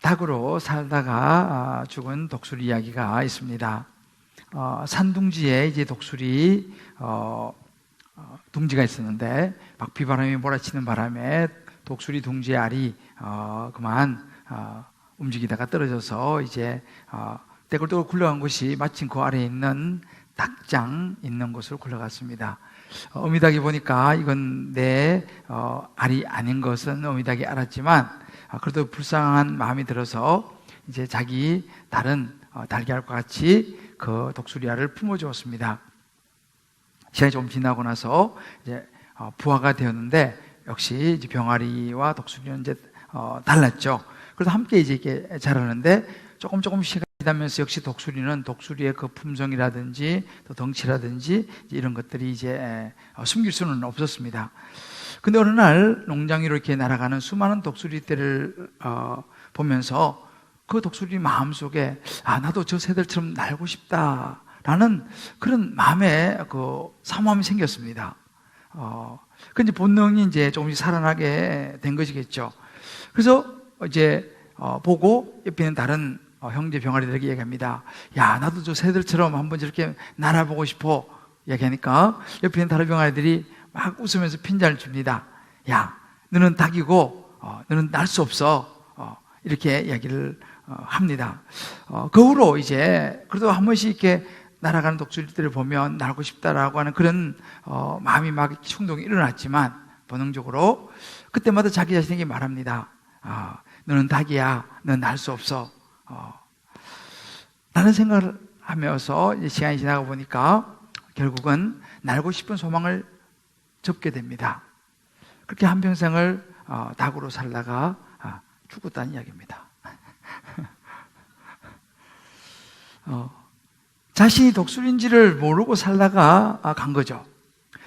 닭으로 살다가 죽은 독수리 이야기가 있습니다. 산둥지에 이제 독수리 둥지가 있었는데 막 비바람이 몰아치는 바람에 독수리 둥지의 알이 그만 움직이다가 떨어져서 이제 떼굴떼굴 굴러간 곳이 마침 그 아래에 있는 닭장 있는 곳으로 굴러갔습니다. 어미닭이 보니까 이건 내 알이 아닌 것은 어미닭이 알았지만 그래도 불쌍한 마음이 들어서 이제 자기 다른 달걀과 같이 그 독수리 알을 품어주었습니다. 시간이 좀 지나고 나서 이제 부화가 되었는데 역시 이제 병아리와 독수리는 이제 달랐죠. 그래서 함께 이제 이렇게 자라는데 조금 시간이 지나면서 역시 독수리는 독수리의 그 품성이라든지 또 덩치라든지 이런 것들이 이제 숨길 수는 없었습니다. 근데 어느 날 농장 위로 이렇게 날아가는 수많은 독수리떼를 보면서 그 독수리 마음속에 나도 저 새들처럼 날고 싶다라는 그런 마음에 그 사모함이 생겼습니다. 그 본능이 이제 조금씩 살아나게 된 것이겠죠. 그래서 이제 보고 옆에 있는 다른 형제 병아리들에게 얘기합니다. 야, 나도 저 새들처럼 한번 저렇게 날아보고 싶어. 얘기하니까 옆에 있는 다른 병아리들이 막 웃으면서 핀잔을 줍니다. 야, 너는 닭이고 너는 날 수 없어. 이렇게 이야기를 합니다. 그 후로 이제 그래도 한 번씩 이렇게 날아가는 독수리들을 보면 날고 싶다라고 하는 그런 마음이 막 충동이 일어났지만 본능적으로 그때마다 자기 자신에게 말합니다. 너는 닭이야. 넌 날 수 없어. 라는 생각을 하면서 이제 시간이 지나가 보니까 결국은 날고 싶은 소망을 접게 됩니다. 그렇게 한평생을 닭으로 살다가 죽었다는 이야기입니다. 자신이 독수리인지를 모르고 살다가 간 거죠.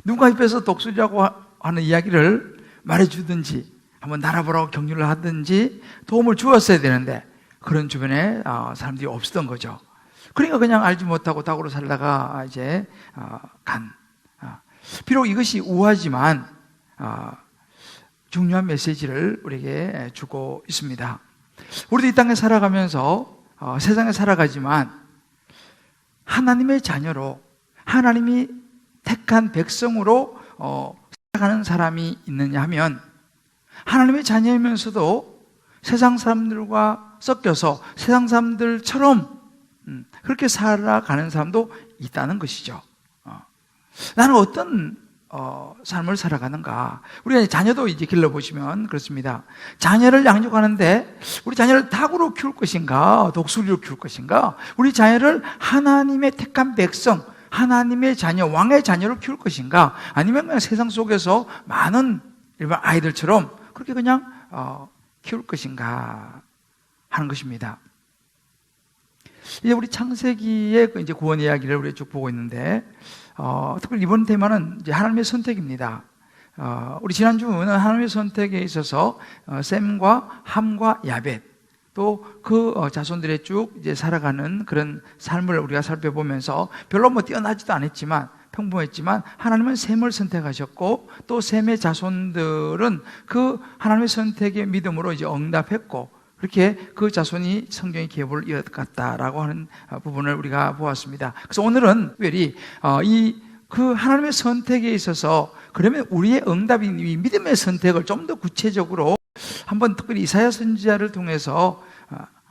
누가 옆에서 독수리라고 하는 이야기를 말해주든지 한번 날아보라고 격려를 하든지 도움을 주었어야 되는데 그런 주변에 사람들이 없었던 거죠. 그러니까 그냥 알지 못하고 닭으로 살다가 이제 비록 이것이 우아하지만 중요한 메시지를 우리에게 주고 있습니다. 우리도 이 땅에 살아가면서 세상에 살아가지만 하나님의 자녀로 하나님이 택한 백성으로 살아가는 사람이 있느냐 하면 하나님의 자녀이면서도 세상 사람들과 섞여서 세상 사람들처럼 그렇게 살아가는 사람도 있다는 것이죠. 나는 어떤 삶을 살아가는가? 우리가 자녀도 이제 길러보시면 그렇습니다. 자녀를 양육하는데 우리 자녀를 닭으로 키울 것인가? 독수리로 키울 것인가? 우리 자녀를 하나님의 택한 백성, 하나님의 자녀, 왕의 자녀로 키울 것인가? 아니면 그냥 세상 속에서 많은 일반 아이들처럼 그렇게 그냥 키울 것인가 하는 것입니다. 이제 우리 창세기의 이제 구원 이야기를 우리 쭉 보고 있는데 특별히 이번 테마는 이제 하나님의 선택입니다. 우리 지난주는 하나님의 선택에 있어서 셈과 함과 야벳 또 그 자손들의 쭉 이제 살아가는 그런 삶을 우리가 살펴보면서 별로 뭐 뛰어나지도 않았지만 평범했지만 하나님은 셈을 선택하셨고 또 셈의 자손들은 그 하나님의 선택의 믿음으로 이제 응답했고 그렇게 그 자손이 성경의 계보를 이어갔다라고 하는 부분을 우리가 보았습니다. 그래서 오늘은 특별히 그 하나님의 선택에 있어서 그러면 우리의 응답인 이 믿음의 선택을 좀 더 구체적으로 한번 특별히 이사야 선지자를 통해서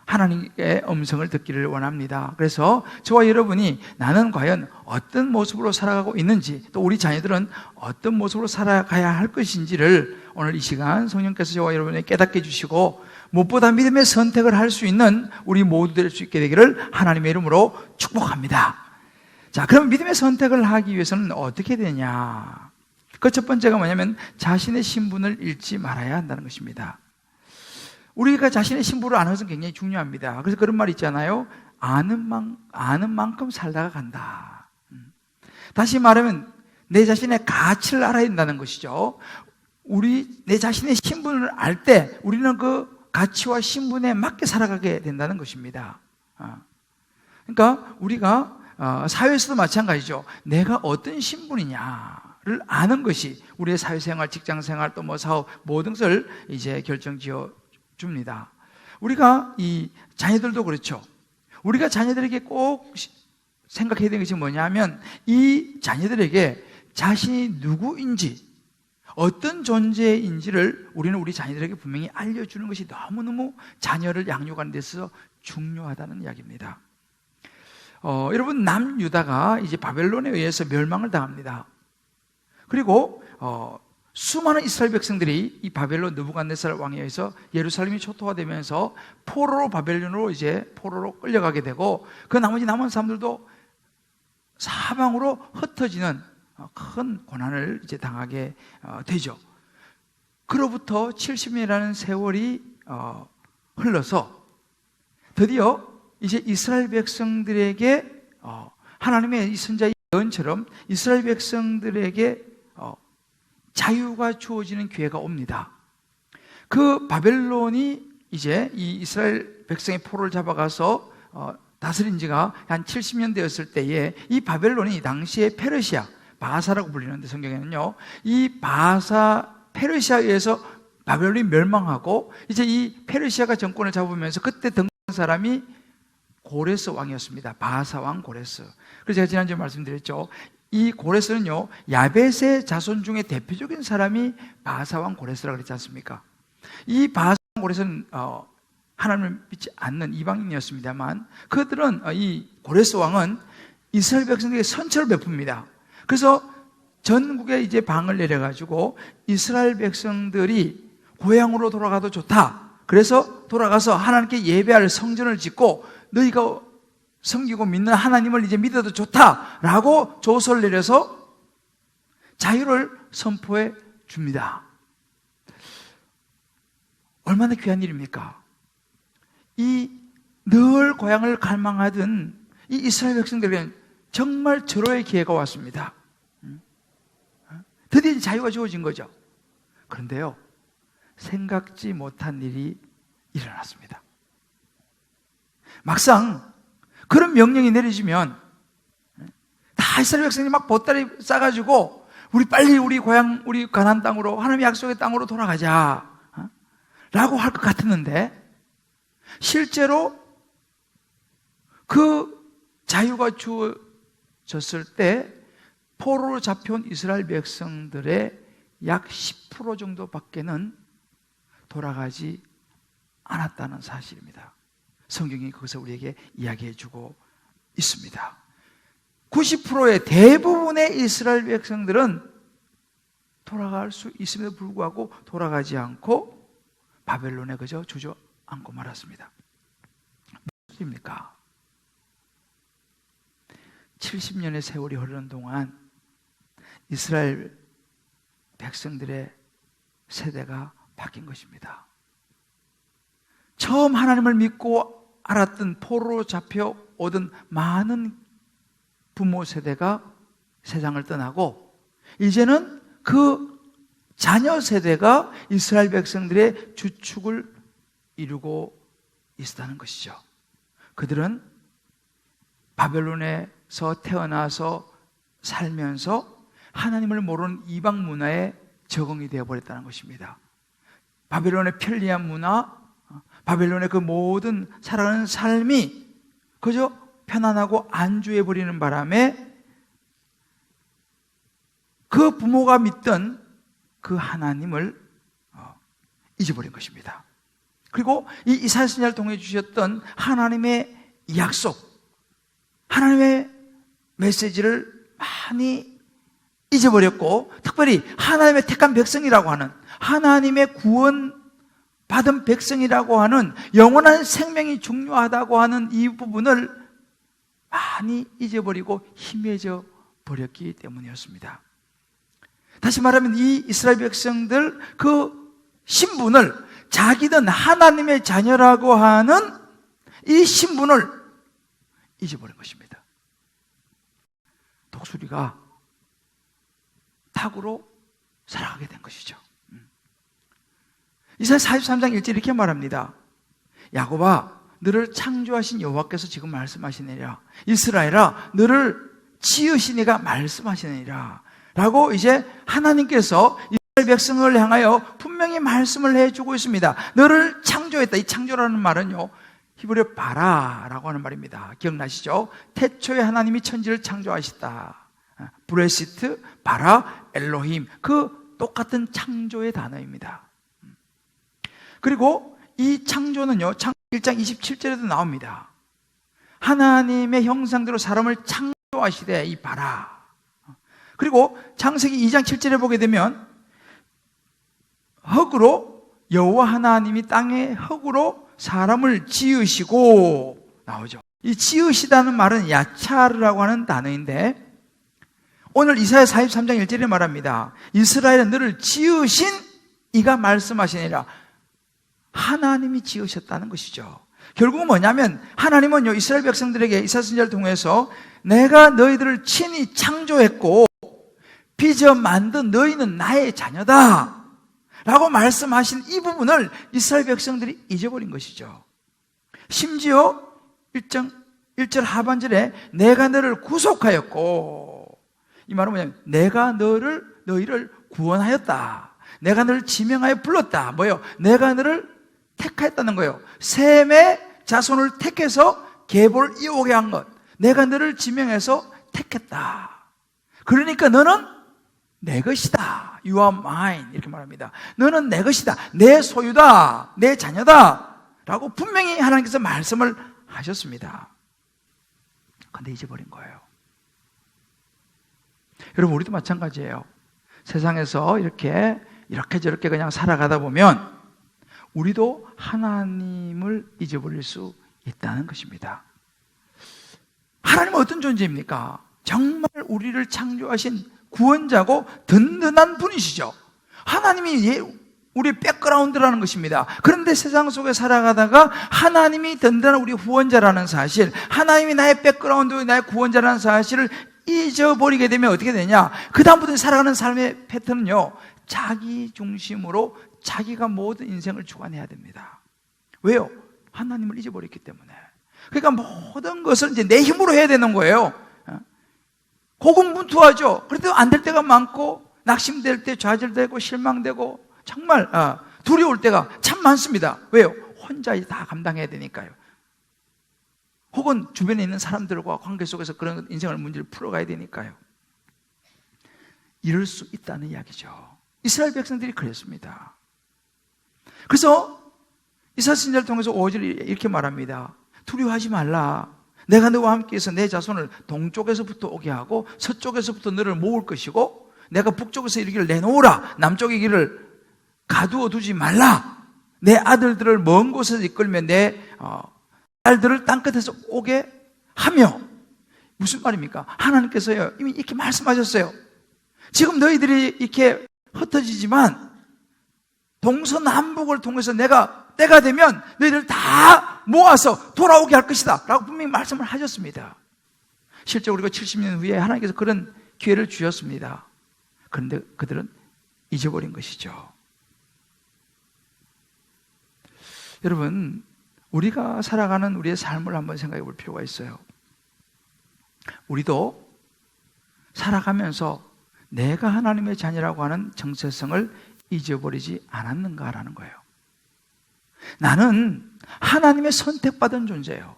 하나님의 음성을 듣기를 원합니다. 그래서 저와 여러분이 나는 과연 어떤 모습으로 살아가고 있는지 또 우리 자녀들은 어떤 모습으로 살아가야 할 것인지를 오늘 이 시간 성령께서 저와 여러분에게 깨닫게 해주시고 무엇보다 믿음의 선택을 할 수 있는 우리 모두 될 수 있게 되기를 하나님의 이름으로 축복합니다. 자, 그럼 믿음의 선택을 하기 위해서는 어떻게 되냐? 그 첫 번째가 뭐냐면 자신의 신분을 잃지 말아야 한다는 것입니다. 우리가 자신의 신분을 아는 것은 굉장히 중요합니다. 그래서 그런 말 있잖아요. 아는 만큼 살다가 간다. 다시 말하면 내 자신의 가치를 알아야 된다는 것이죠. 내 자신의 신분을 알 때 우리는 그 가치와 신분에 맞게 살아가게 된다는 것입니다. 그러니까 우리가 사회에서도 마찬가지죠. 내가 어떤 신분이냐를 아는 것이 우리의 사회생활, 직장생활 또 뭐 사업 모든 것을 이제 결정지어 줍니다. 우리가 이 자녀들도 그렇죠. 우리가 자녀들에게 꼭 생각해야 되는 것이 뭐냐면 이 자녀들에게 자신이 누구인지 어떤 존재인지를 우리는 우리 자녀들에게 분명히 알려주는 것이 너무너무 자녀를 양육하는 데 있어서 중요하다는 이야기입니다. 여러분, 남유다가 이제 바벨론에 의해서 멸망을 당합니다. 그리고 수많은 이스라엘 백성들이 이 바벨론 느부갓네살 왕에 의해서 예루살렘이 초토화되면서 포로로 바벨론으로 이제 포로로 끌려가게 되고 그 나머지 남은 사람들도 사방으로 흩어지는 큰 고난을 이제 당하게 되죠. 그로부터 70년이라는 세월이 흘러서 드디어 이제 이스라엘 백성들에게 하나님의 이 선자의 예언처럼 이스라엘 백성들에게 자유가 주어지는 기회가 옵니다. 그 바벨론이 이제 이 이스라엘 백성의 포로를 잡아가서 다스린 지가 한 70년 되었을 때에 이 바벨론이 당시에 페르시아, 바사라고 불리는데 성경에는요, 이 페르시아에 의해서 바벨론이 멸망하고 이제 이 페르시아가 정권을 잡으면서 그때 등장한 사람이 고레스 왕이었습니다. 바사 왕 고레스. 그래서 제가 지난주에 말씀드렸죠. 이 고레스는요, 야벳의 자손 중에 대표적인 사람이 바사 왕 고레스라고 그랬지 않습니까? 이 바사 왕 고레스는 하나님을 믿지 않는 이방인이었습니다만 그들은 이 고레스 왕은 이스라엘 백성들에게 선처를 베풉니다. 그래서 전국에 이제 방을 내려가지고 이스라엘 백성들이 고향으로 돌아가도 좋다. 그래서 돌아가서 하나님께 예배할 성전을 짓고 너희가 섬기고 믿는 하나님을 이제 믿어도 좋다라고 조서를 내려서 자유를 선포해 줍니다. 얼마나 귀한 일입니까? 이 늘 고향을 갈망하던 이 이스라엘 백성들에게는 정말 절호의 기회가 왔습니다. 드디어 자유가 주어진 거죠. 그런데요, 생각지 못한 일이 일어났습니다. 막상 그런 명령이 내려지면 다 이스라엘 백성이 막 보따리 싸가지고 우리 빨리 우리 고향, 우리 가나안 땅으로, 하나님의 약속의 땅으로 돌아가자 라고 할 것 같았는데 실제로 그 자유가 주어졌을 때 포로로 잡혀온 이스라엘 백성들의 약 10% 정도밖에는 돌아가지 않았다는 사실입니다. 성경이 거기서 우리에게 이야기해 주고 있습니다. 90%의 대부분의 이스라엘 백성들은 돌아갈 수 있음에도 불구하고 돌아가지 않고 바벨론에 그저 주저앉고 말았습니다. 무슨 일입니까? 70년의 세월이 흐르는 동안 이스라엘 백성들의 세대가 바뀐 것입니다. 처음 하나님을 믿고 알았던 포로로 잡혀오던 많은 부모 세대가 세상을 떠나고 이제는 그 자녀 세대가 이스라엘 백성들의 주축을 이루고 있었다는 것이죠. 그들은 바벨론에서 태어나서 살면서 하나님을 모르는 이방 문화에 적응이 되어버렸다는 것입니다. 바벨론의 편리한 문화, 바벨론의 그 모든 살아가는 삶이 그저 편안하고 안주해버리는 바람에 그 부모가 믿던 그 하나님을 잊어버린 것입니다. 그리고 이 이사야 선지자를 통해 주셨던 하나님의 약속, 하나님의 메시지를 많이 잊어버렸고 특별히 하나님의 택한 백성이라고 하는 하나님의 구원 받은 백성이라고 하는 영원한 생명이 중요하다고 하는 이 부분을 많이 잊어버리고 희미해져 버렸기 때문이었습니다. 다시 말하면 이 이스라엘 백성들 그 신분을 자기는 하나님의 자녀라고 하는 이 신분을 잊어버린 것입니다. 독수리가 닭으로 살아가게 된 것이죠. 이사야 43장 1절 이렇게 말합니다. 야곱아, 너를 창조하신 여호와께서 지금 말씀하시느니라. 이스라엘아, 너를 지으신 이가 말씀하시느니라. 라고 이제 하나님께서 이스라엘 백성을 향하여 분명히 말씀을 해주고 있습니다. 너를 창조했다. 이 창조라는 말은요, 히브리어 바라라고 하는 말입니다. 기억나시죠? 태초에 하나님이 천지를 창조하셨다. 브레시트, 바라, 엘로힘, 그 똑같은 창조의 단어입니다. 그리고 이 창조는요, 창세기 1장 27절에도 나옵니다. 하나님의 형상대로 사람을 창조하시되, 이 바라. 그리고 창세기 2장 7절에 보게 되면 흙으로, 여호와 하나님이 땅에 흙으로 사람을 지으시고 나오죠. 이 지으시다는 말은 야차르라고 하는 단어인데, 오늘 이사야 43장 1절에 말합니다. 이스라엘은 너를 지으신 이가 말씀하시니라. 하나님이 지으셨다는 것이죠. 결국은 뭐냐면 하나님은요, 이스라엘 백성들에게 이사야 선지자를 통해서 내가 너희들을 친히 창조했고 빚어 만든 너희는 나의 자녀다 라고 말씀하신 이 부분을 이스라엘 백성들이 잊어버린 것이죠. 심지어 1절 하반절에 내가 너를 구속하였고, 이 말은 뭐냐면 내가 너희를 구원하였다. 내가 너를 지명하여 불렀다. 뭐예요? 내가 너를 택하였다는 거예요. 셈의 자손을 택해서 계보를 이어오게 한 것. 내가 너를 지명해서 택했다. 그러니까 너는 내 것이다. You are mine. 이렇게 말합니다. 너는 내 것이다. 내 소유다. 내 자녀다. 라고 분명히 하나님께서 말씀을 하셨습니다. 근데 잊어버린 거예요. 여러분, 우리도 마찬가지예요. 세상에서 이렇게 저렇게 그냥 살아가다 보면 우리도 하나님을 잊어버릴 수 있다는 것입니다. 하나님은 어떤 존재입니까? 정말 우리를 창조하신 구원자고 든든한 분이시죠. 하나님이 우리의 백그라운드라는 것입니다. 그런데 세상 속에 살아가다가 하나님이 든든한 우리 구원자라는 사실, 하나님이 나의 백그라운드, 나의 구원자라는 사실을 잊어버리게 되면 어떻게 되냐? 그 다음부터 살아가는 삶의 패턴은요, 자기 중심으로 자기가 모든 인생을 주관해야 됩니다. 왜요? 하나님을 잊어버렸기 때문에. 그러니까 모든 것을 이제 내 힘으로 해야 되는 거예요. 고군분투하죠. 그래도 안 될 때가 많고, 낙심될 때 좌절되고 실망되고 정말 두려울 때가 참 많습니다. 왜요? 혼자 다 감당해야 되니까요. 혹은 주변에 있는 사람들과 관계 속에서 그런 인생을 문제를 풀어가야 되니까요. 이럴 수 있다는 이야기죠. 이스라엘 백성들이 그랬습니다. 그래서 이사야 선지자를 통해서 5절에 이렇게 말합니다. 두려워하지 말라. 내가 너와 함께해서 내 자손을 동쪽에서부터 오게 하고 서쪽에서부터 너를 모을 것이고, 내가 북쪽에서 이르기를 내놓으라. 남쪽의 길을 가두어 두지 말라. 내 아들들을 먼 곳에서 이끌며 내 딸들을 땅끝에서 오게 하며. 무슨 말입니까? 하나님께서요, 이미 이렇게 말씀하셨어요. 지금 너희들이 이렇게 흩어지지만 동서남북을 통해서 내가 때가 되면 너희들 다 모아서 돌아오게 할 것이다 라고 분명히 말씀을 하셨습니다. 실제 우리가 70년 후에 하나님께서 그런 기회를 주셨습니다. 그런데 그들은 잊어버린 것이죠. 여러분, 우리가 살아가는 우리의 삶을 한번 생각해 볼 필요가 있어요. 우리도 살아가면서 내가 하나님의 자녀라고 하는 정체성을 잊어버리지 않았는가라는 거예요. 나는 하나님의 선택받은 존재예요.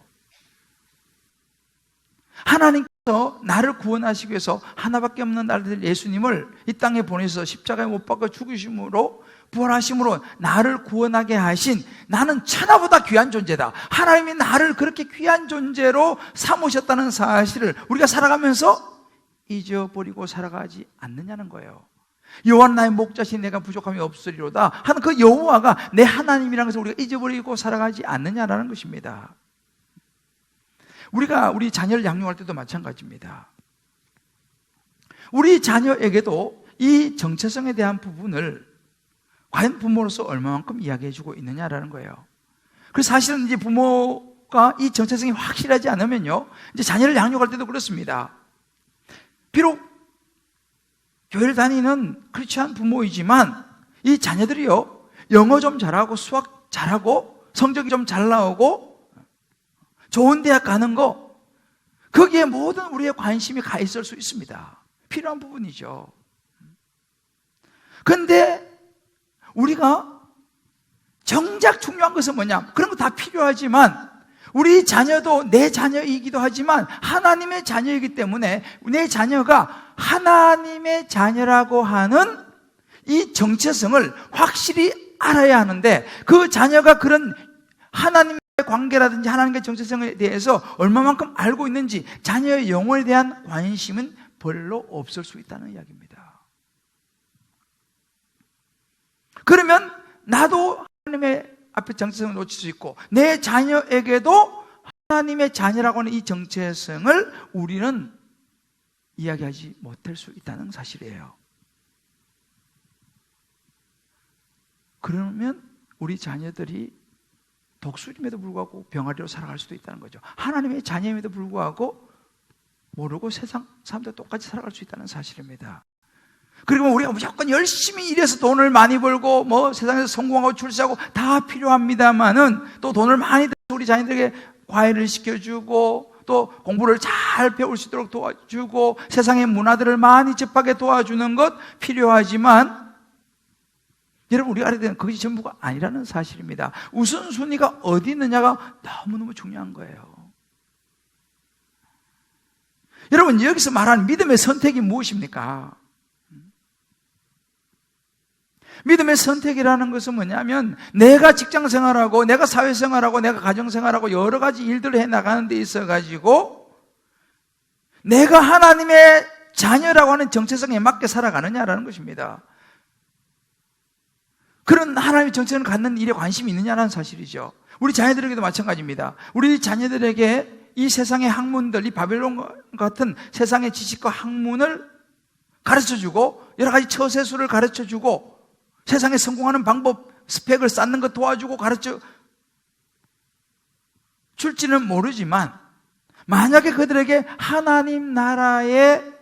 하나님께서 나를 구원하시기 위해서 하나밖에 없는 아들 예수님을 이 땅에 보내서 십자가에 못 박아 죽으심으로, 부활하심으로 나를 구원하게 하신, 나는 천하보다 귀한 존재다. 하나님이 나를 그렇게 귀한 존재로 삼으셨다는 사실을 우리가 살아가면서 잊어버리고 살아가지 않느냐는 거예요. 여호와는 나의 목자신 내가 부족함이 없으리로다 하는 그 여호와가 내 하나님이라는 것을 우리가 잊어버리고 살아가지 않느냐라는 것입니다. 우리가 우리 자녀를 양육할 때도 마찬가지입니다. 우리 자녀에게도 이 정체성에 대한 부분을 과연 부모로서 얼마만큼 이야기해주고 있느냐라는 거예요. 그래서 사실은 이제 부모가 이 정체성이 확실하지 않으면요, 이제 자녀를 양육할 때도 그렇습니다. 비록 교회를 다니는 크리스찬 부모이지만 이 자녀들이요, 영어 좀 잘하고 수학 잘하고 성적이 좀 잘 나오고 좋은 대학 가는 거, 거기에 모든 우리의 관심이 가 있을 수 있습니다. 필요한 부분이죠. 그런데 우리가 정작 중요한 것은 뭐냐? 그런 거 다 필요하지만 우리 자녀도 내 자녀이기도 하지만 하나님의 자녀이기 때문에 내 자녀가 하나님의 자녀라고 하는 이 정체성을 확실히 알아야 하는데, 그 자녀가 그런 하나님의 관계라든지 하나님의 정체성에 대해서 얼마만큼 알고 있는지, 자녀의 영혼에 대한 관심은 별로 없을 수 있다는 이야기입니다. 그러면 나도 하나님의 앞에 정체성을 놓칠 수 있고 내 자녀에게도 하나님의 자녀라고 하는 이 정체성을 우리는 이야기하지 못할 수 있다는 사실이에요. 그러면 우리 자녀들이 독수림에도 불구하고 병아리로 살아갈 수도 있다는 거죠. 하나님의 자녀임에도 불구하고 모르고 세상 사람들 똑같이 살아갈 수 있다는 사실입니다. 그리고 우리가 무조건 열심히 일해서 돈을 많이 벌고 뭐 세상에서 성공하고 출세하고 다 필요합니다만은, 또 돈을 많이 들여서 우리 자녀들에게 과외를 시켜주고 또 공부를 잘 배울 수 있도록 도와주고 세상의 문화들을 많이 접하게 도와주는 것 필요하지만, 여러분 우리가 알아야 되는 그것이 전부가 아니라는 사실입니다. 우선순위가 어디 있느냐가 너무너무 중요한 거예요. 여러분 여기서 말하는 믿음의 선택이 무엇입니까? 믿음의 선택이라는 것은 뭐냐면, 내가 직장생활하고 내가 사회생활하고 내가 가정생활하고 여러 가지 일들을 해나가는 데 있어가지고 내가 하나님의 자녀라고 하는 정체성에 맞게 살아가느냐라는 것입니다. 그런 하나님의 정체성을 갖는 일에 관심이 있느냐라는 사실이죠. 우리 자녀들에게도 마찬가지입니다. 우리 자녀들에게 이 세상의 학문들, 이 바벨론 같은 세상의 지식과 학문을 가르쳐주고 여러 가지 처세술을 가르쳐주고 세상에 성공하는 방법, 스펙을 쌓는 것 도와주고 가르쳐 줄지는 모르지만, 만약에 그들에게 하나님 나라의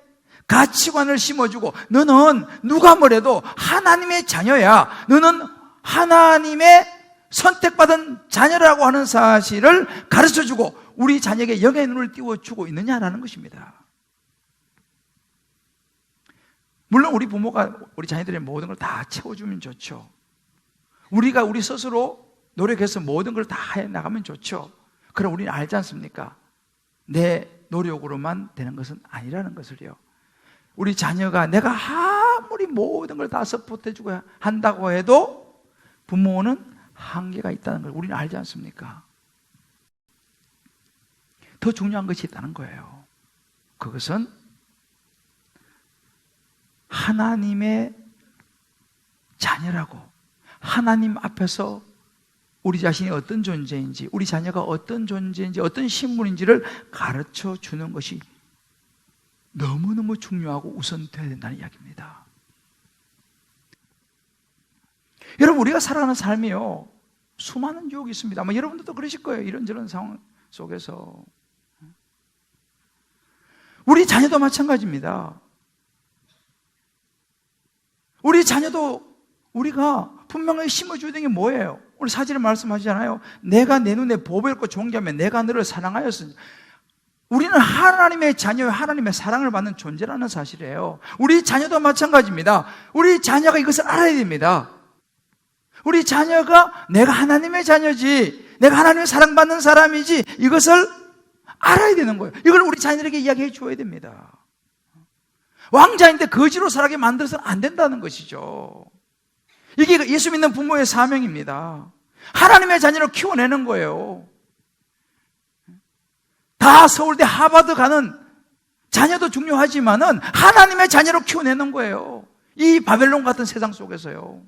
가치관을 심어주고 너는 누가 뭐래도 하나님의 자녀야, 너는 하나님의 선택받은 자녀라고 하는 사실을 가르쳐주고 우리 자녀에게 영의 눈을 띄워주고 있느냐라는 것입니다. 물론 우리 부모가 우리 자녀들의 모든 걸 다 채워주면 좋죠. 우리가 우리 스스로 노력해서 모든 걸 다 해나가면 좋죠. 그럼 우리는 알지 않습니까? 내 노력으로만 되는 것은 아니라는 것을요. 우리 자녀가 내가 아무리 모든 걸 다 서포트해주고 한다고 해도 부모는 한계가 있다는 걸 우리는 알지 않습니까? 더 중요한 것이 있다는 거예요. 그것은 하나님의 자녀라고, 하나님 앞에서 우리 자신이 어떤 존재인지, 우리 자녀가 어떤 존재인지, 어떤 신분인지를 가르쳐 주는 것이 너무너무 중요하고 우선돼야 된다는 이야기입니다. 여러분 우리가 살아가는 삶이요, 수많은 유혹이 있습니다. 아마 여러분들도 그러실 거예요. 이런저런 상황 속에서. 우리 자녀도 마찬가지입니다. 우리 자녀도 우리가 분명히 심어줘야 되는 게 뭐예요? 우리 사진에 말씀하시잖아요. 내가 내 눈에 보배롭고 존귀하면 내가 너를 사랑하였으니. 우리는 하나님의 자녀와 하나님의 사랑을 받는 존재라는 사실이에요. 우리 자녀도 마찬가지입니다. 우리 자녀가 이것을 알아야 됩니다. 우리 자녀가 내가 하나님의 자녀지, 내가 하나님의 사랑받는 사람이지, 이것을 알아야 되는 거예요. 이걸 우리 자녀들에게 이야기해 줘야 됩니다. 왕자인데 거지로 살게 만들어서는 안 된다는 것이죠. 이게 예수 믿는 부모의 사명입니다. 하나님의 자녀로 키워내는 거예요. 다 서울대 하버드 가는 자녀도 중요하지만은 하나님의 자녀로 키워내는 거예요. 이 바벨론 같은 세상 속에서요.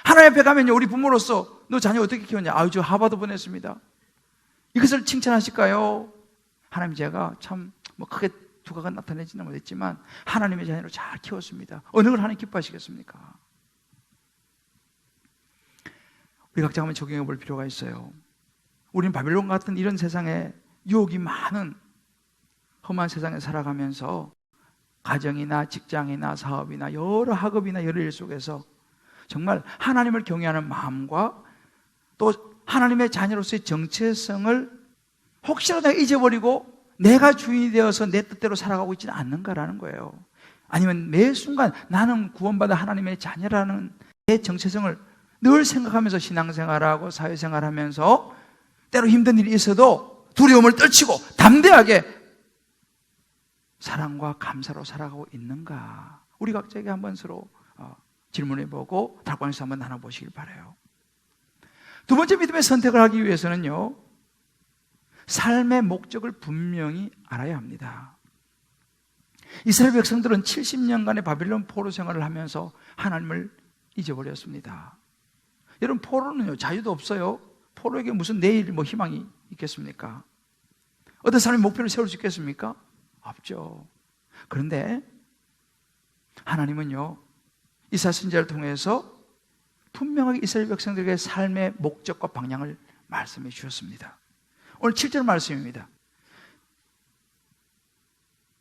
하나님 앞에 가면요, 우리 부모로서 너 자녀 어떻게 키웠냐? 아유, 저 하버드 보냈습니다. 이것을 칭찬하실까요? 하나님, 제가 참 뭐 크게 두각은 나타내지는 못했지만 하나님의 자녀로 잘 키웠습니다. 어느 걸 하나님 기뻐하시겠습니까? 우리 각자 한번 적용해 볼 필요가 있어요. 우리는 바벨론 같은 이런 세상에 유혹이 많은 험한 세상에 살아가면서 가정이나 직장이나 사업이나 여러 학업이나 여러 일 속에서 정말 하나님을 경외하는 마음과 또 하나님의 자녀로서의 정체성을 혹시라도 잊어버리고 내가 주인이 되어서 내 뜻대로 살아가고 있지는 않는가라는 거예요. 아니면 매 순간 나는 구원받아 하나님의 자녀라는 내 정체성을 늘 생각하면서 신앙생활하고 사회생활하면서 때로 힘든 일이 있어도 두려움을 떨치고 담대하게 사랑과 감사로 살아가고 있는가? 우리 각자에게 한번 서로 질문해보고 답관에서 한번 나눠보시길 바라요. 두 번째 믿음의 선택을 하기 위해서는요, 삶의 목적을 분명히 알아야 합니다. 이스라엘 백성들은 70년간의 바빌론 포로 생활을 하면서 하나님을 잊어버렸습니다. 여러분, 포로는요, 자유도 없어요. 포로에게 무슨 내일 희망이 있겠습니까? 어떤 사람이 목표를 세울 수 있겠습니까? 없죠. 그런데 하나님은요, 이사야 선지자를 통해서 분명하게 이스라엘 백성들에게 삶의 목적과 방향을 말씀해 주셨습니다. 오늘 7절 말씀입니다.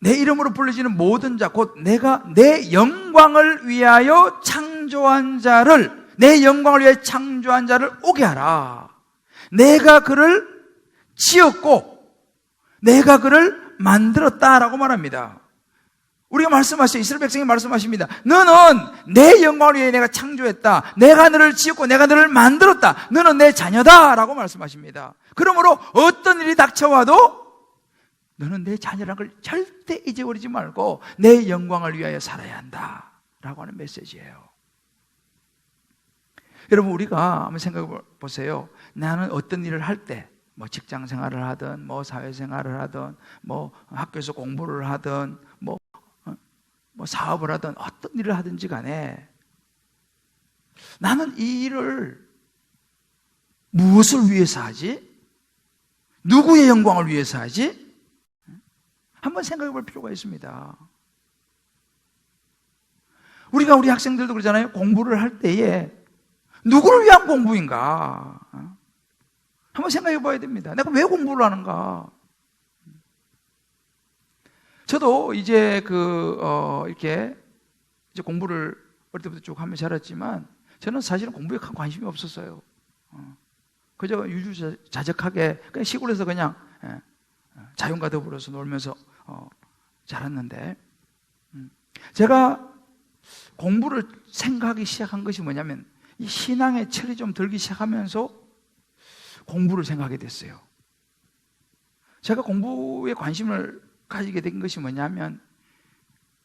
내 이름으로 불리지는 모든 자, 곧 내가 내 영광을 위하여 창조한 자를, 내 영광을 위하여 창조한 자를 오게 하라. 내가 그를 지었고 내가 그를 만들었다라고 말합니다. 우리가 말씀하시죠. 이스라엘 백성이 말씀하십니다. 너는 내 영광을 위해 내가 창조했다. 내가 너를 지었고 내가 너를 만들었다. 너는 내 자녀다라고 말씀하십니다. 그러므로 어떤 일이 닥쳐와도 너는 내 자녀라는 걸 절대 잊어버리지 말고 내 영광을 위하여 살아야 한다라고 하는 메시지예요. 여러분, 우리가 한번 생각해 보세요. 나는 어떤 일을 할 때, 직장 생활을 하든, 사회 생활을 하든, 학교에서 공부를 하든, 사업을 하든, 어떤 일을 하든지 간에 나는 이 일을 무엇을 위해서 하지? 누구의 영광을 위해서 하지? 한번 생각해 볼 필요가 있습니다. 우리가 우리 학생들도 그러잖아요. 공부를 할 때에 누구를 위한 공부인가? 한번 생각해 봐야 됩니다. 내가 왜 공부를 하는가? 저도 이제 이렇게 이제 공부를 어릴 때부터 쭉 하며 자랐지만 저는 사실은 공부에 큰 관심이 없었어요. 그저 유유자적하게 그냥 시골에서 그냥 자연과 더불어서 놀면서 자랐는데, 제가 공부를 생각하기 시작한 것이 뭐냐면 이 신앙의 철이 좀 들기 시작하면서 공부를 생각하게 됐어요. 제가 공부에 관심을 가지게 된 것이 뭐냐면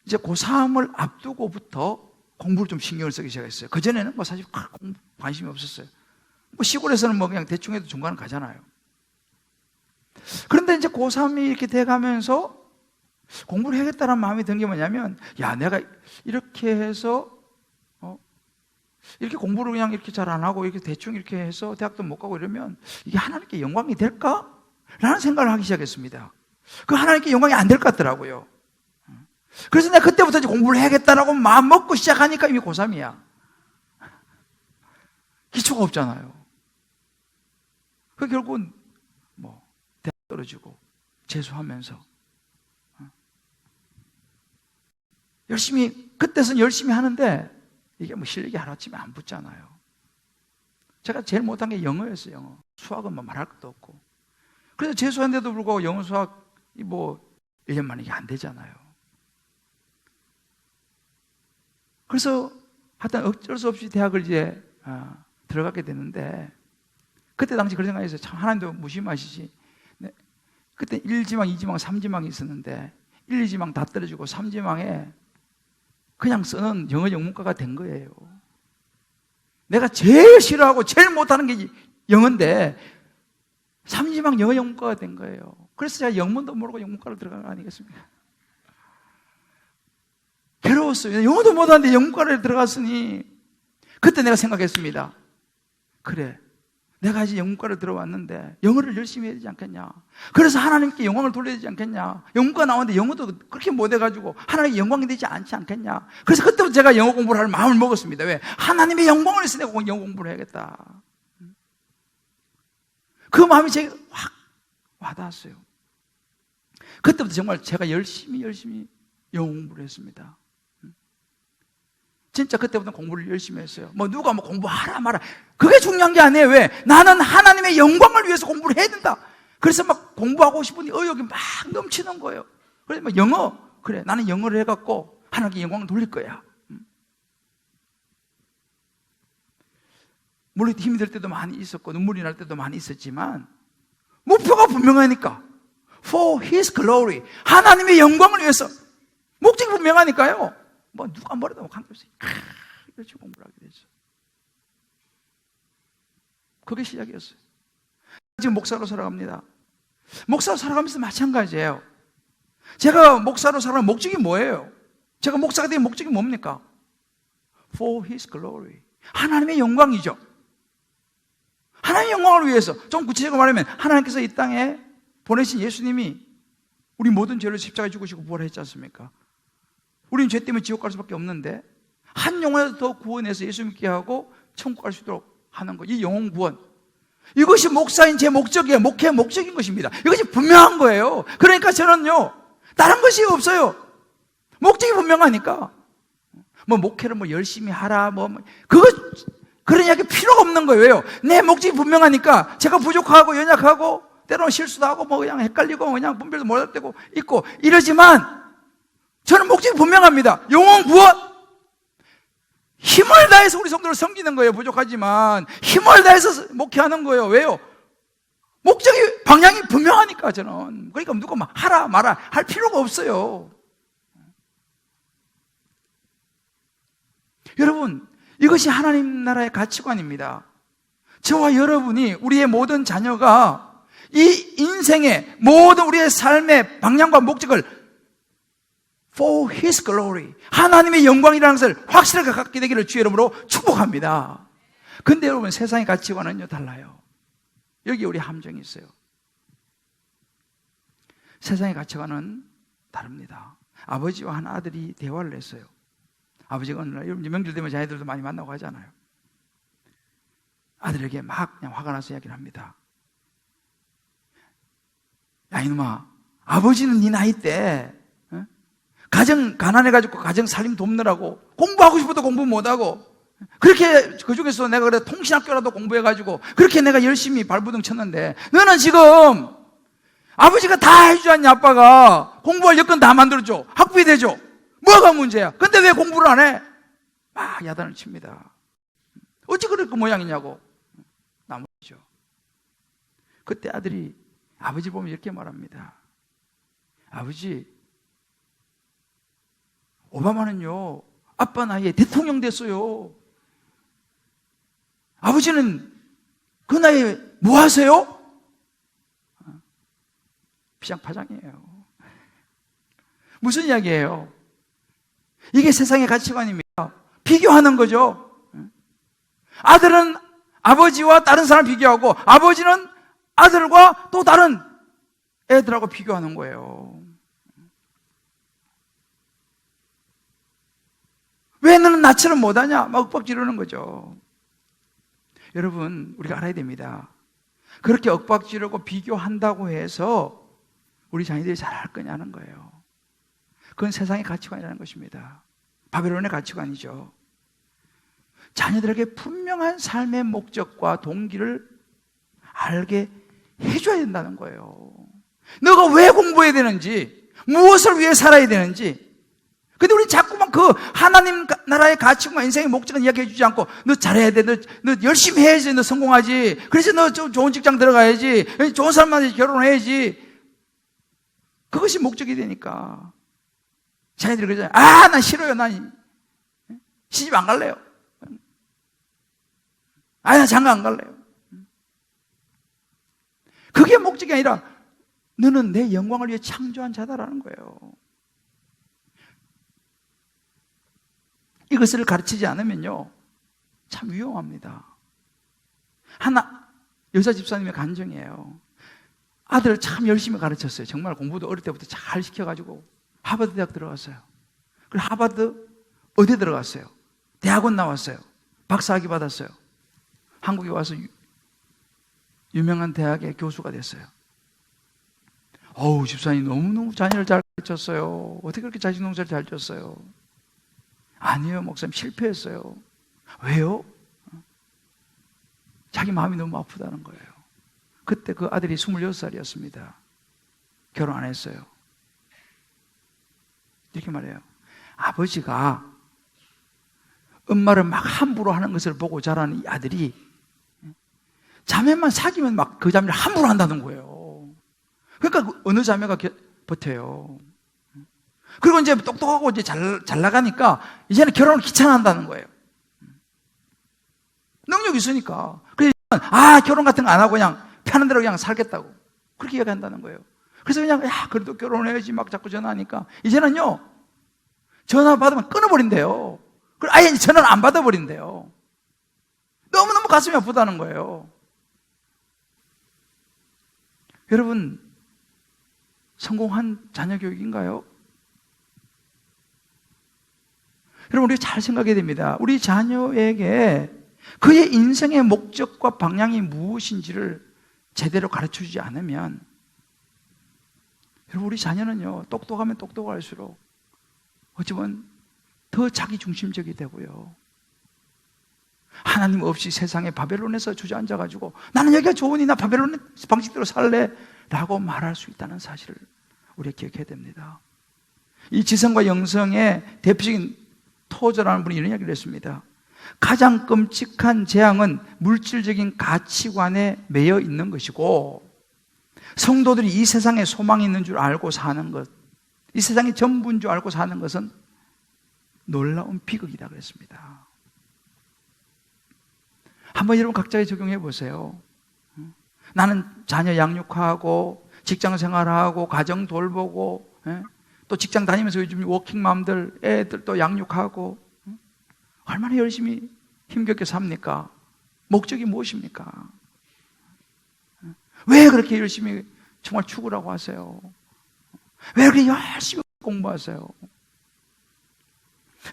이제 고3을 앞두고부터 공부를 좀 신경을 쓰기 시작했어요. 그전에는 사실 관심이 없었어요. 시골에서는 그냥 대충 해도 중간은 가잖아요. 그런데 이제 고3이 이렇게 돼가면서 공부를 해야겠다는 마음이 든 게 뭐냐면, 내가 이렇게 해서 이렇게 공부를 그냥 이렇게 잘 안 하고 이렇게 대충 이렇게 해서 대학도 못 가고 이러면 이게 하나님께 영광이 될까? 라는 생각을 하기 시작했습니다. 그 하나님께 영광이 안 될 것 같더라고요. 그래서 내가 그때부터 이제 공부를 해야겠다라고 마음 먹고 시작하니까 이미 고3이야. 기초가 없잖아요. 그 결국은 대학 떨어지고 재수하면서 열심히, 그때선 열심히 하는데 이게 실력이 하루아침에 안 붙잖아요. 제가 제일 못한 게 영어였어요. 영어. 수학은 말할 것도 없고. 그래서 재수한데도 불구하고 영어 수학이 1년 만에 이게 안 되잖아요. 그래서 하여튼 어쩔 수 없이 대학을 이제 들어가게 됐는데, 그때 당시 그런 생각이 있어요. 참, 하나님도 무심하시지. 그때 1지망, 2지망, 3지망이 있었는데 1, 2지망 다 떨어지고 3지망에 그냥 쓰는 영어 영문과가 된 거예요. 내가 제일 싫어하고 제일 못하는 게 영어인데 3지망 영어 영문과가 된 거예요. 그래서 제가 영문도 모르고 영문과를 들어간 거 아니겠습니까? 괴로웠어요. 영어도 못하는데 영문과를 들어갔으니 그때 내가 생각했습니다. 그래, 내가 이제 영문과를 들어왔는데 영어를 열심히 해야 되지 않겠냐. 그래서 하나님께 영광을 돌려야 되지 않겠냐. 영문과 나왔는데 영어도 그렇게 못해가지고 하나님께 영광이 되지 않지 않겠냐. 그래서 그때부터 제가 영어 공부를 할 마음을 먹었습니다. 왜? 하나님의 영광을 위해서 내가 영어 공부를 해야겠다. 그 마음이 제게 확 와닿았어요. 그때부터 정말 제가 열심히 영어 공부를 했습니다. 진짜 그때부터 공부를 열심히 했어요. 누가 공부하라 마라, 그게 중요한 게 아니에요. 왜? 나는 하나님의 영광을 위해서 공부를 해야 된다. 그래서 공부하고 싶으니 의욕이 막 넘치는 거예요. 그래서 영어, 그래, 나는 영어를 해갖고 하나님께 영광을 돌릴 거야. 물론 힘이 들 때도 많이 있었고 눈물이 날 때도 많이 있었지만 목표가 분명하니까 For His glory, 하나님의 영광을 위해서 목적이 분명하니까요. 뭐 누가 뭐라도 관계없어요. 이렇게 공부를 하게 되죠. 그게 시작이었어요. 지금 목사로 살아갑니다. 목사로 살아가면서 마찬가지예요. 제가 목사로 살아가는 목적이 뭐예요? 제가 목사가 된 목적이 뭡니까? For His glory, 하나님의 영광이죠. 하나님의 영광을 위해서, 좀 구체적으로 말하면 하나님께서 이 땅에 보내신 예수님이 우리 모든 죄를 십자가에 죽으시고 부활했지 않습니까? 우리는 죄 때문에 지옥 갈 수밖에 없는데 한 영혼을 더 구원해서 예수 믿게 하고 천국 갈 수 있도록 하는 것, 이 영혼 구원, 이것이 목사인 제 목적이에요. 목회의 목적인 것입니다. 이것이 분명한 거예요. 그러니까 저는요, 다른 것이 없어요. 목적이 분명하니까 뭐 목회를 뭐 열심히 하라 그런 이야기 필요가 없는 거예요. 왜요? 내 목적이 분명하니까 제가 부족하고 연약하고 때로는 실수도 하고 뭐 그냥 헷갈리고 그냥 분별도 못할 때고 있고 이러지만 저는 목적이 분명합니다. 영혼 구원, 힘을 다해서 우리 성도를 섬기는 거예요. 부족하지만 힘을 다해서 목회하는 거예요. 왜요? 목적이 방향이 분명하니까 저는. 그러니까 누가 막 하라 마라 할 필요가 없어요. 여러분, 이것이 하나님 나라의 가치관입니다. 저와 여러분이, 우리의 모든 자녀가 이 인생의 모든 우리의 삶의 방향과 목적을 For His glory, 하나님의 영광이라는 것을 확실하게 갖게 되기를 주의 이름으로 축복합니다. 근데 여러분, 세상의 가치관은요 달라요. 여기 우리 함정이 있어요. 세상의 가치관은 다릅니다. 아버지와 한 아들이 대화를 했어요. 아버지가 어느 날, 여러분 명절 되면 자녀들도 많이 만나고 하잖아요. 아들에게 막 그냥 화가 나서 이야기를 합니다. 야 이놈아, 아버지는 네 나이 때 가정 가난해가지고 가정 살림 돕느라고 공부하고 싶어도 공부 못하고, 그렇게 그 중에서 내가 그래 통신학교라도 공부해가지고 그렇게 내가 열심히 발부둥 쳤는데, 너는 지금 아버지가 다 해주지, 아빠가 공부할 여건 다 만들어줘, 학비 대줘, 뭐가 문제야? 근데 왜 공부를 안 해? 막 야단을 칩니다. 어찌 그럴 그 모양이냐고 나무죠. 그때 아들이 아버지 보면 이렇게 말합니다. 아버지, 오바마는요 아빠 나이에 대통령 됐어요. 아버지는 그 나이에 뭐 하세요? 피장파장이에요. 무슨 이야기예요? 이게 세상의 가치관입니다. 비교하는 거죠. 아들은 아버지와 다른 사람 비교하고, 아버지는 아들과 또 다른 애들하고 비교하는 거예요. 왜 너는 나처럼 못하냐? 막 윽박지르는 거죠. 여러분, 우리가 알아야 됩니다. 그렇게 윽박지르고 비교한다고 해서 우리 자녀들이 잘할 거냐는 거예요. 그건 세상의 가치관이라는 것입니다. 바벨론의 가치관이죠. 자녀들에게 분명한 삶의 목적과 동기를 알게 해줘야 된다는 거예요. 너가 왜 공부해야 되는지, 무엇을 위해 살아야 되는지. 근데 우리 자꾸만 그 하나님 나라의 가치관과 인생의 목적은 이야기해 주지 않고, 너 잘해야 돼, 너 열심히 해야지, 너 성공하지, 그래서 너 좋은 직장 들어가야지, 좋은 사람한테 결혼해야지. 그것이 목적이 되니까 자녀들이 그러잖아요. 아, 난 싫어요. 난 시집 안 갈래요. 아, 난 장가 안 갈래요. 그게 목적이 아니라 너는 내 영광을 위해 창조한 자다라는 거예요. 이것을 가르치지 않으면요 참 위험합니다. 하나 여자 집사님의 간증이에요. 아들을 참 열심히 가르쳤어요. 정말 공부도 어릴 때부터 잘 시켜가지고 하버드 대학 들어갔어요. 그리고 하버드 어디에 들어갔어요? 대학원 나왔어요. 박사학위 받았어요. 한국에 와서 유명한 대학의 교수가 됐어요. 어우, 집사님 너무너무 자녀를 잘 가르쳤어요. 어떻게 그렇게 자식 농사를 잘 줬어요? 아니에요, 목사님, 실패했어요. 왜요? 자기 마음이 너무 아프다는 거예요. 그때 그 아들이 26살이었습니다. 결혼 안 했어요. 이렇게 말해요. 아버지가 엄마를 막 함부로 하는 것을 보고 자라는 이 아들이 자매만 사귀면 막 그 자매를 함부로 한다는 거예요. 그러니까 어느 자매가 버텨요. 그리고 이제 똑똑하고 이제 잘 나가니까 이제는 결혼을 귀찮아한다는 거예요. 능력이 있으니까. 그래서 결혼 같은 거 안 하고 그냥 편한 대로 그냥 살겠다고 그렇게 이야기한다는 거예요. 그래서 그냥 그래도 결혼해야지 막 자꾸 전화하니까 이제는요 전화 받으면 끊어버린대요. 그리고 아예 전화를 안 받아버린대요. 너무너무 가슴이 아프다는 거예요. 여러분, 성공한 자녀 교육인가요? 여러분, 우리가 잘 생각해야 됩니다. 우리 자녀에게 그의 인생의 목적과 방향이 무엇인지를 제대로 가르쳐주지 않으면 여러분, 우리 자녀는요 똑똑하면 똑똑할수록 어쩌면 더 자기중심적이 되고요, 하나님 없이 세상에 바벨론에서 주저앉아가지고 나는 여기가 좋으니 나 바벨론 방식대로 살래 라고 말할 수 있다는 사실을 우리가 기억해야 됩니다. 이 지성과 영성의 대표적인 토저라는 분이 이런 이야기를 했습니다. 가장 끔찍한 재앙은 물질적인 가치관에 매여 있는 것이고, 성도들이 이 세상에 소망이 있는 줄 알고 사는 것, 이 세상이 전부인 줄 알고 사는 것은 놀라운 비극이다 그랬습니다. 한번 여러분 각자에 적용해 보세요. 나는 자녀 양육하고 직장 생활하고 가정 돌보고 또 직장 다니면서 요즘 워킹맘들 애들 또 양육하고 얼마나 열심히 힘겹게 삽니까? 목적이 무엇입니까? 왜 그렇게 열심히 정말 죽으라고 하세요? 왜 그렇게 열심히 공부하세요?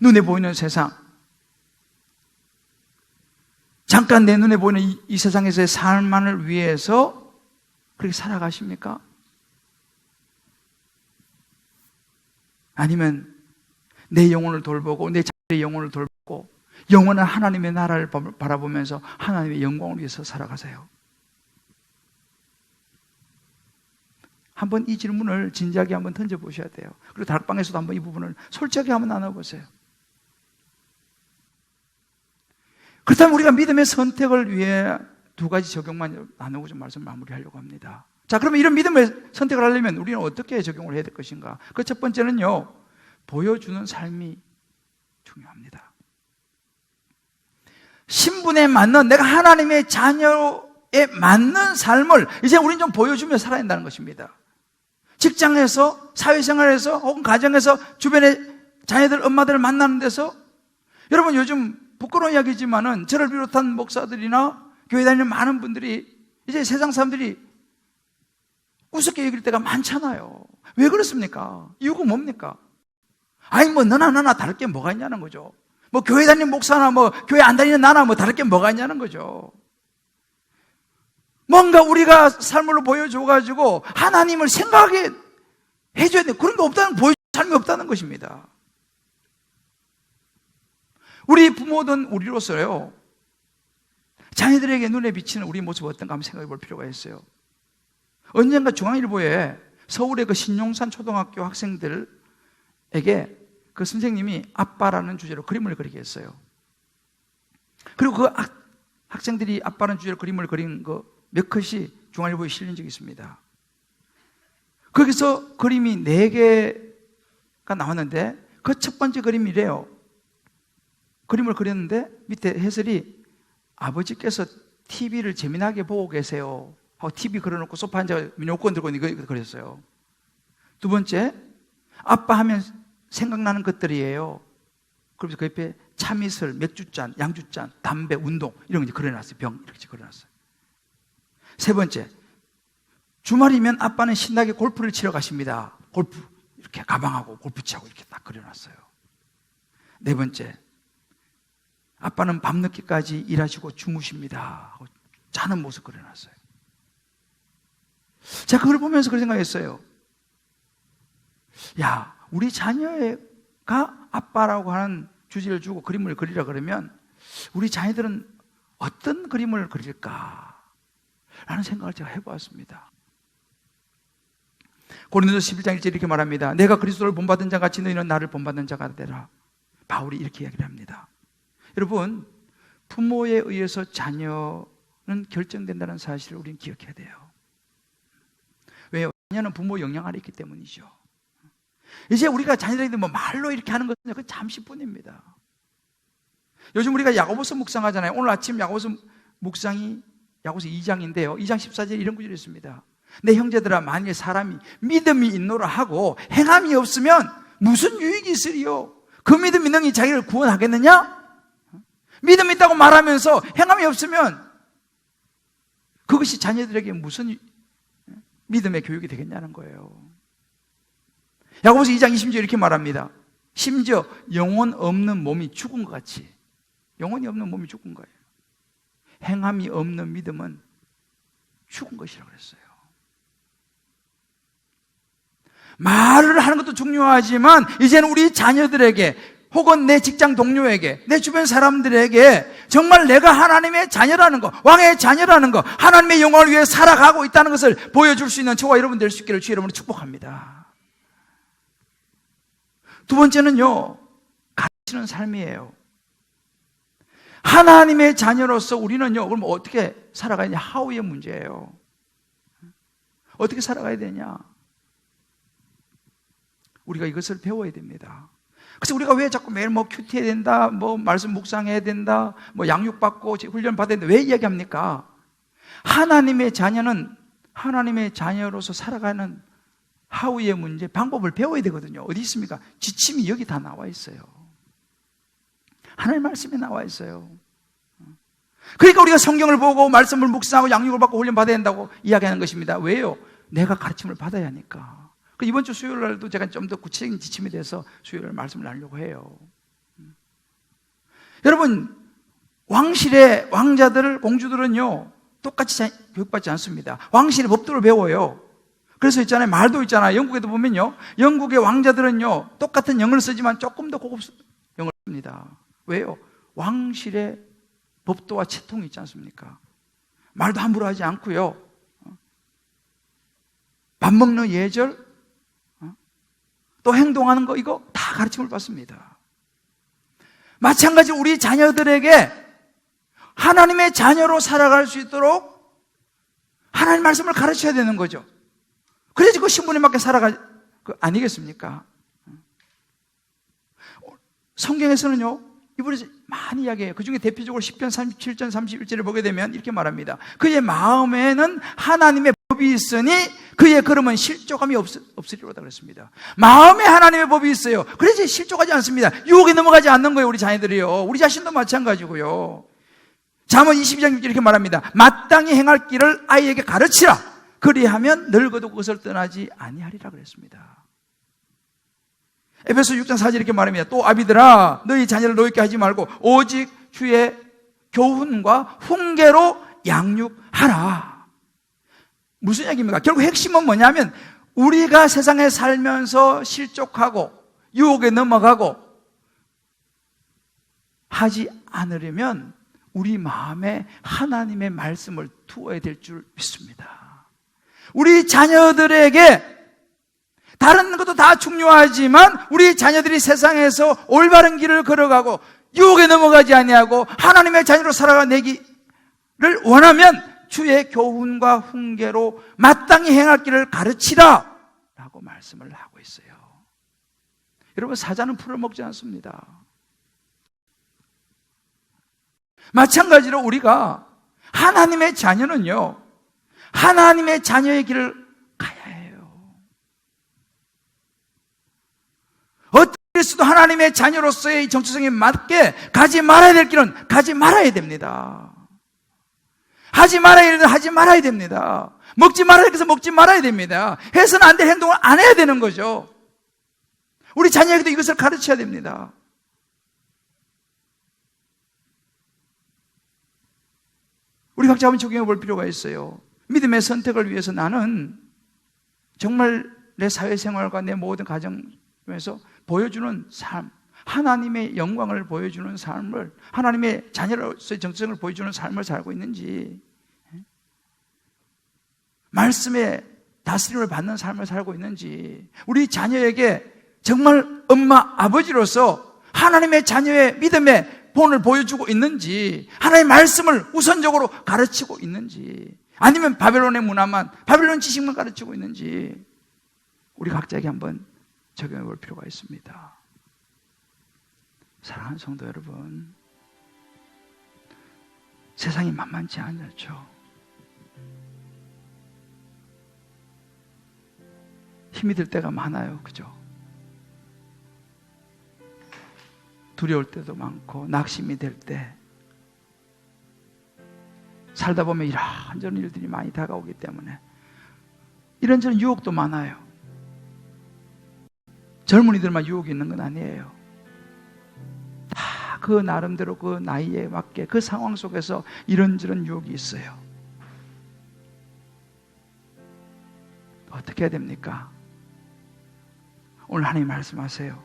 눈에 보이는 세상, 잠깐 내 눈에 보이는 이 세상에서의 삶만을 위해서 그렇게 살아가십니까? 아니면 내 영혼을 돌보고 내 자녀의 영혼을 돌보고 영원한 하나님의 나라를 바라보면서 하나님의 영광을 위해서 살아가세요? 한번 이 질문을 진지하게 한번 던져보셔야 돼요. 그리고 다락방에서도 한번 이 부분을 솔직하게 한번 나눠보세요. 그렇다면 우리가 믿음의 선택을 위해 두 가지 적용만 나누고 좀 말씀 마무리하려고 합니다. 자, 그러면 이런 믿음의 선택을 하려면 우리는 어떻게 적용을 해야 될 것인가? 그 첫 번째는요, 보여주는 삶이 중요합니다. 신분에 맞는, 내가 하나님의 자녀에 맞는 삶을 이제 우리는 좀 보여주며 살아야 한다는 것입니다. 직장에서, 사회생활에서, 혹은 가정에서 주변의 자녀들, 엄마들을 만나는 데서, 여러분 요즘 부끄러운 이야기지만은 저를 비롯한 목사들이나 교회 다니는 많은 분들이 이제 세상 사람들이 우습게 여길 때가 많잖아요. 왜 그렇습니까? 이유가 뭡니까? 아니 뭐 너나 나나 다를 게 뭐가 있냐는 거죠. 뭐 교회 다니는 목사나 뭐 교회 안 다니는 나나 뭐 다를 게 뭐가 있냐는 거죠. 뭔가 우리가 삶으로 보여줘가지고 하나님을 생각하게 해줘야 돼. 그런 게 없다는, 보여줄 삶이 없다는 것입니다. 우리 부모든 우리로서요, 자녀들에게 눈에 비치는 우리 모습 어떤가 한번 생각해 볼 필요가 있어요. 언젠가 중앙일보에 서울의 그 신용산 초등학교 학생들에게 그 선생님이 아빠라는 주제로 그림을 그리게 했어요. 그리고 그 학생들이 아빠라는 주제로 그림을 그린 그 몇 컷이 중앙일보에 실린 적이 있습니다. 거기서 그림이 4개가 나왔는데 그 첫 번째 그림이래요. 그림을 그렸는데 밑에 해설이 아버지께서 TV를 재미나게 보고 계세요 하고 TV 걸어놓고 소파 앉아 리모컨 들고 이거 그렸어요. 두 번째, 아빠 하면 생각나는 것들이에요. 그러면서 그 옆에 참이슬, 맥주잔, 양주잔, 담배, 운동 이런 거 그려놨어요. 병 이렇게 그려놨어요. 세 번째, 주말이면 아빠는 신나게 골프를 치러 가십니다. 골프 이렇게 가방하고 골프치하고 이렇게 딱 그려놨어요. 네 번째, 아빠는 밤늦게까지 일하시고 주무십니다 하고 자는 모습 그려놨어요. 제가 그걸 보면서 그런 생각했어요. 야, 우리 자녀가 아빠라고 하는 주제를 주고 그림을 그리라 그러면 우리 자녀들은 어떤 그림을 그릴까? 라는 생각을 제가 해보았습니다. 고린도서 11장 1절 이렇게 말합니다. 내가 그리스도를 본받은 자 같이 너희는 나를 본받는 자가 되라. 바울이 이렇게 이야기를 합니다. 여러분, 부모에 의해서 자녀는 결정된다는 사실을 우리는 기억해야 돼요. 왜요? 자녀는 부모 영향 아래 있기 때문이죠. 이제 우리가 자녀들에게 뭐 말로 이렇게 하는 것은 그 잠시뿐입니다. 요즘 우리가 야고보서 묵상하잖아요. 오늘 아침 야고보서 묵상이 야고보서 2장인데요. 2장 14절에 이런 구절이 있습니다. 내 형제들아, 만일 사람이 믿음이 있노라 하고 행함이 없으면 무슨 유익이 있으리요? 그 믿음이 능히 자기를 구원하겠느냐? 믿음이 있다고 말하면서 행함이 없으면 그것이 자녀들에게 무슨 믿음의 교육이 되겠냐는 거예요. 야고보서 2장 20절 이렇게 말합니다. 심지어 영혼 없는 몸이 죽은 것 같이, 영혼이 없는 몸이 죽은 거예요. 행함이 없는 믿음은 죽은 것이라고 그랬어요. 말을 하는 것도 중요하지만 이제는 우리 자녀들에게 혹은 내 직장 동료에게, 내 주변 사람들에게 정말 내가 하나님의 자녀라는 것, 왕의 자녀라는 것, 하나님의 영광을 위해 살아가고 있다는 것을 보여줄 수 있는 저와 여러분 될 수 있기를 주의 이름으로 축복합니다. 두 번째는요, 가르치는 삶이에요. 하나님의 자녀로서 우리는요, 그럼 어떻게 살아가야 되냐? 하우의 문제예요. 어떻게 살아가야 되냐? 우리가 이것을 배워야 됩니다. 그래서 우리가 왜 자꾸 매일 뭐 큐티 해야 된다, 뭐 말씀 묵상해야 된다, 뭐 양육받고 훈련 받아야 된다, 왜 이야기합니까? 하나님의 자녀는 하나님의 자녀로서 살아가는 하우의 문제, 방법을 배워야 되거든요. 어디 있습니까? 지침이 여기 다 나와 있어요. 하나님 말씀에 나와 있어요. 그러니까 우리가 성경을 보고 말씀을 묵상하고 양육을 받고 훈련 받아야 된다고 이야기하는 것입니다. 왜요? 내가 가르침을 받아야 하니까. 이번 주 수요일 날도 제가 좀 더 구체적인 지침에 대해서 수요일 날 말씀을 나누려고 해요. 여러분, 왕실의 왕자들, 공주들은요, 똑같이 교육받지 않습니다. 왕실의 법도를 배워요. 그래서 있잖아요, 말도 있잖아요. 영국에도 보면요, 영국의 왕자들은요, 똑같은 영어를 쓰지만 조금 더 고급 영어를 씁니다. 왜요? 왕실의 법도와 채통이 있지 않습니까? 말도 함부로 하지 않고요, 밥 먹는 예절, 또 행동하는 거, 이거 다 가르침을 받습니다. 마찬가지로 우리 자녀들에게 하나님의 자녀로 살아갈 수 있도록 하나님 말씀을 가르쳐야 되는 거죠. 그래야지 그 신분에 맞게 살아갈 거 아니겠습니까? 성경에서는요, 이분이 많이 이야기해요. 그 중에 대표적으로 10편 37절 31절을 보게 되면 이렇게 말합니다. 그의 마음에는 하나님의 법이 있으니 그의 걸음은 실족함이 없으리로다 그랬습니다. 마음에 하나님의 법이 있어요. 그래서 실족하지 않습니다. 유혹에 넘어가지 않는 거예요, 우리 자녀들이요. 우리 자신도 마찬가지고요. 잠언 22장 6절 이렇게 말합니다. 마땅히 행할 길을 아이에게 가르치라. 그리하면 늙어도 그것을 떠나지 아니하리라 그랬습니다. 에베소 6장 4절 이렇게 말합니다. 또 아비들아, 너희 자녀를 노엽게 하지 말고 오직 주의 교훈과 훈계로 양육하라. 무슨 얘기입니까? 결국 핵심은 뭐냐면 우리가 세상에 살면서 실족하고 유혹에 넘어가고 하지 않으려면 우리 마음에 하나님의 말씀을 두어야 될 줄 믿습니다. 우리 자녀들에게 다른 것도 다 중요하지만 우리 자녀들이 세상에서 올바른 길을 걸어가고 유혹에 넘어가지 아니하고 하나님의 자녀로 살아가기를 원하면 주의 교훈과 훈계로 마땅히 행할 길을 가르치라 라고 말씀을 하고 있어요. 여러분, 사자는 풀을 먹지 않습니다. 마찬가지로 우리가 하나님의 자녀는요, 하나님의 자녀의 길을 가야 해요. 어떤 일에서도 하나님의 자녀로서의 정체성에 맞게 가지 말아야 될 길은 가지 말아야 됩니다. 하지 말아야 될 일은 하지 말아야 됩니다. 먹지 말아야 될 것은 먹지 말아야 됩니다. 해서는 안 될 행동을 안 해야 되는 거죠. 우리 자녀에게도 이것을 가르쳐야 됩니다. 우리 각자 한번 적용해 볼 필요가 있어요. 믿음의 선택을 위해서 나는 정말 내 사회생활과 내 모든 가정에서 보여주는 삶, 하나님의 영광을 보여주는 삶을, 하나님의 자녀로서의 정체성을 보여주는 삶을 살고 있는지, 말씀에 다스림을 받는 삶을 살고 있는지, 우리 자녀에게 정말 엄마, 아버지로서 하나님의 자녀의 믿음의 본을 보여주고 있는지, 하나님의 말씀을 우선적으로 가르치고 있는지, 아니면 바벨론의 문화만, 바벨론 지식만 가르치고 있는지 우리 각자에게 한번 적용해 볼 필요가 있습니다. 사랑하는 성도 여러분, 세상이 만만치 않죠. 힘이 들 때가 많아요. 그죠? 두려울 때도 많고 낙심이 될 때, 살다 보면 이런저런 일들이 많이 다가오기 때문에 이런저런 유혹도 많아요. 젊은이들만 유혹이 있는 건 아니에요. 다 그 나름대로 그 나이에 맞게 그 상황 속에서 이런저런 유혹이 있어요. 어떻게 해야 됩니까? 오늘 하나님 말씀하세요.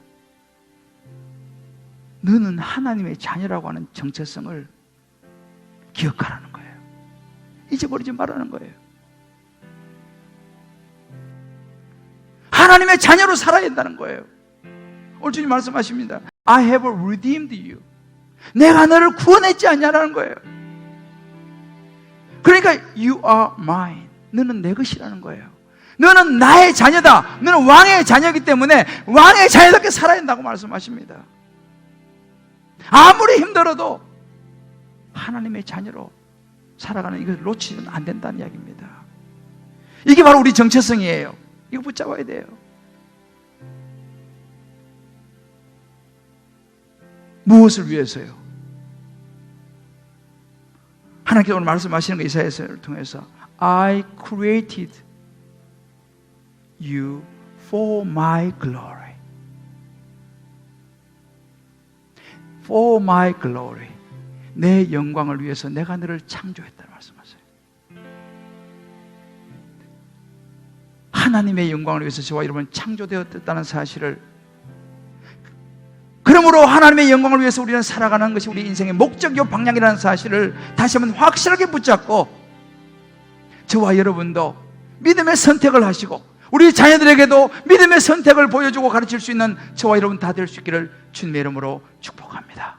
너는 하나님의 자녀라고 하는 정체성을 기억하라는 거예요. 잊어버리지 말라는 거예요. 하나님의 자녀로 살아야 된다는 거예요. 오늘 주님 말씀하십니다. I have redeemed you. 내가 너를 구원했지 않냐라는 거예요. 그러니까 you are mine. 너는 내 것이라는 거예요. 너는 나의 자녀다. 너는 왕의 자녀이기 때문에 왕의 자녀답게 살아야 된다고 말씀하십니다. 아무리 힘들어도 하나님의 자녀로 살아가는 이것을 놓치면 안 된다는 이야기입니다. 이게 바로 우리 정체성이에요. 이거 붙잡아야 돼요. 무엇을 위해서요? 하나님께서 오늘 말씀하시는 거 이사야서를 통해서 I created you for my glory. For my glory. 내 영광을 위해서 내가 너를 창조했다는 말씀하세요. 하나님의 영광을 위해서 저와 여러분 창조되었다는 사실을, 그러므로 하나님의 영광을 위해서 우리는 살아가는 것이 우리 인생의 목적이요 방향이라는 사실을 다시 한번 확실하게 붙잡고 저와 여러분도 믿음의 선택을 하시고 우리 자녀들에게도 믿음의 선택을 보여주고 가르칠 수 있는 저와 여러분 다 될 수 있기를 주님의 이름으로 축복합니다.